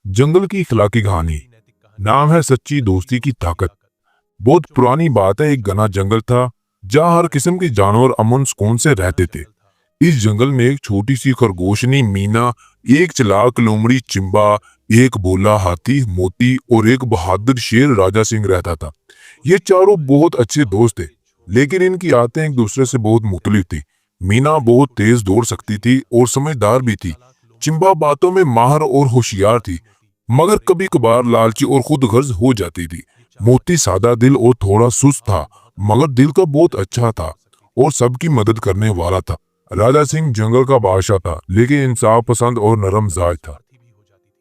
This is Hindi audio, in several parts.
जंगल की इखलाकी कहानी। नाम है सच्ची दोस्ती की ताकत। बहुत पुरानी बात है, एक घना जंगल था जहाँ हर किस्म के जानवर अमन सुकून से रहते थे। इस जंगल में एक छोटी सी खरगोशनी मीना, एक चालाक लोमड़ी चिंबा, एक भोला हाथी मोती और एक बहादुर शेर राजा सिंह रहता था। ये चारों बहुत अच्छे दोस्त थे, लेकिन इनकी आदतें एक दूसरे से बहुत मुख्तलिफ थी। मीना बहुत तेज दौड़ सकती थी और समझदार भी थी। चिंबा बातों में माहिर और होशियार थी, मगर कभी कभार लालची और खुदगर्ज हो जाती थी। मोती सादा दिल और थोड़ा सुस्त था, मगर दिल का बहुत अच्छा था और सबकी मदद करने वाला था। राजा सिंह जंगल का बादशाह था, लेकिन इंसाफ पसंद और नरम मिजाज था।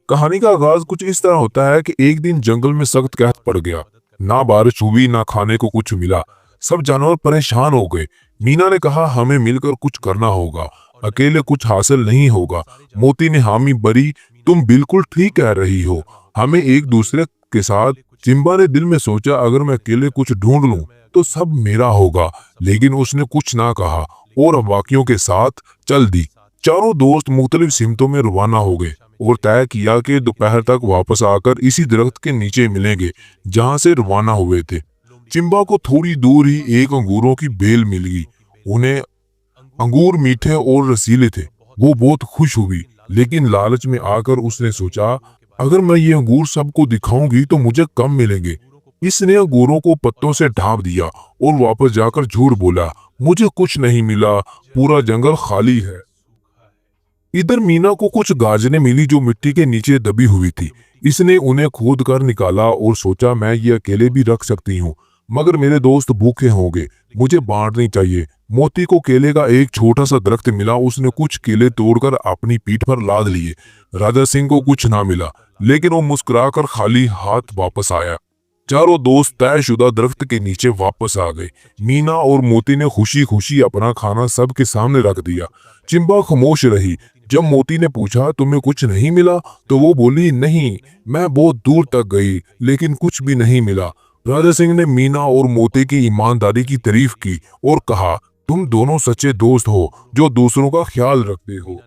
कहानी का आगाज कुछ इस तरह होता है कि एक दिन जंगल में सख्त कहत पड़ गया। ना बारिश हुई, ना खाने को कुछ मिला। सब जानवर परेशान हो गए। मीना ने कहा, हमें मिलकर कुछ करना होगा, अकेले कुछ हासिल नहीं होगा। मोती ने हामी भरी, तुम बिल्कुल ठीक कह रही हो, हमें एक दूसरे के साथ। चिंबा ने दिल में सोचा, अगर मैं अकेले कुछ ढूंढ लूं तो सब मेरा होगा, लेकिन उसने कुछ ना कहा और बाकियों के साथ चल दी। चारों दोस्त मुख्तलिफ सिमतों में रवाना हो गए और तय किया कि दोपहर तक वापस आकर इसी दरख्त के नीचे मिलेंगे जहां से रवाना हुए थे। चिंबा को थोड़ी दूर ही एक अंगूरों की बेल मिल गई। उन्हें अंगूर मीठे और रसीले थे। वो बहुत खुश हुई, लेकिन लालच में आकर उसने सोचा, अगर मैं ये अंगूर सबको दिखाऊंगी तो मुझे कम मिलेंगे। इसने अंगूरों को पत्तों से ढांप दिया और वापस जाकर झूठ बोला, मुझे कुछ नहीं मिला, पूरा जंगल खाली है। इधर मीना को कुछ गाजरें मिली जो मिट्टी के नीचे दबी हुई थी। इसने उन्हें खोद कर निकाला और सोचा, मैं ये अकेले भी रख सकती हूँ, मगर मेरे दोस्त भूखे होंगे, मुझे बांटनी चाहिए। मोती को केले का एक छोटा सा दरख्त मिला। उसने कुछ केले तोड़कर अपनी पीठ पर लाद लिए। राजा सिंह को कुछ ना मिला, लेकिन वो मुस्कुराकर खाली हाथ वापस आया। चारों दोस्त तयशुदा दरख्त के नीचे वापस आ गए। मीना और मोती ने खुशी खुशी अपना खाना सबके सामने रख दिया। चिंबा खामोश रही। जब मोती ने पूछा, तुम्हें कुछ नहीं मिला, तो वो बोली, नहीं, मैं बहुत दूर तक गई, लेकिन कुछ भी नहीं मिला। राजा सिंह ने मीना और मोती की ईमानदारी की तारीफ की और कहा, तुम दोनों सच्चे दोस्त हो जो दूसरों का ख्याल रखते हो।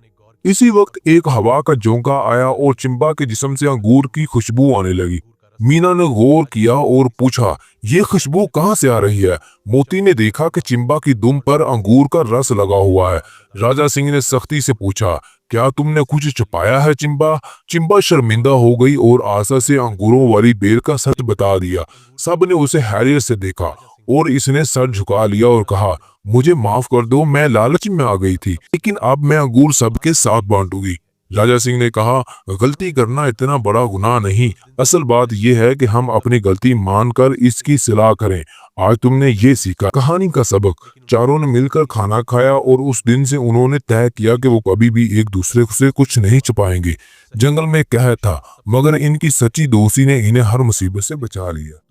इसी वक्त एक हवा का झोंका आया और चिंबा के जिस्म से अंगूर की खुशबू आने लगी। मीना ने गौर किया और पूछा, ये खुशबू कहाँ से आ रही है? मोती ने देखा कि चिंबा की दुम पर अंगूर का रस लगा हुआ है। राजा सिंह ने सख्ती से पूछा, क्या तुमने कुछ छुपाया है चिंबा? चिंबा शर्मिंदा हो गई और आशा से अंगूरों वाली बेल का सच बता दिया। सब ने उसे हैरियत से देखा और इसने सर झुका लिया और कहा, मुझे माफ कर दो, मैं लालच में आ गई थी, लेकिन अब मैं अंगूर सबके साथ बांटूंगी। राजा सिंह ने कहा, गलती करना इतना बड़ा गुनाह नहीं, असल बात यह है कि हम अपनी गलती मानकर इसकी सलाह करें। आज तुमने ये सीखा कहानी का सबक। चारों ने मिलकर खाना खाया और उस दिन से उन्होंने तय किया कि वो कभी भी एक दूसरे से कुछ नहीं छुपाएंगे। जंगल में कहर था, मगर इनकी सच्ची दोस्ती ने इन्हें हर मुसीबत से बचा लिया।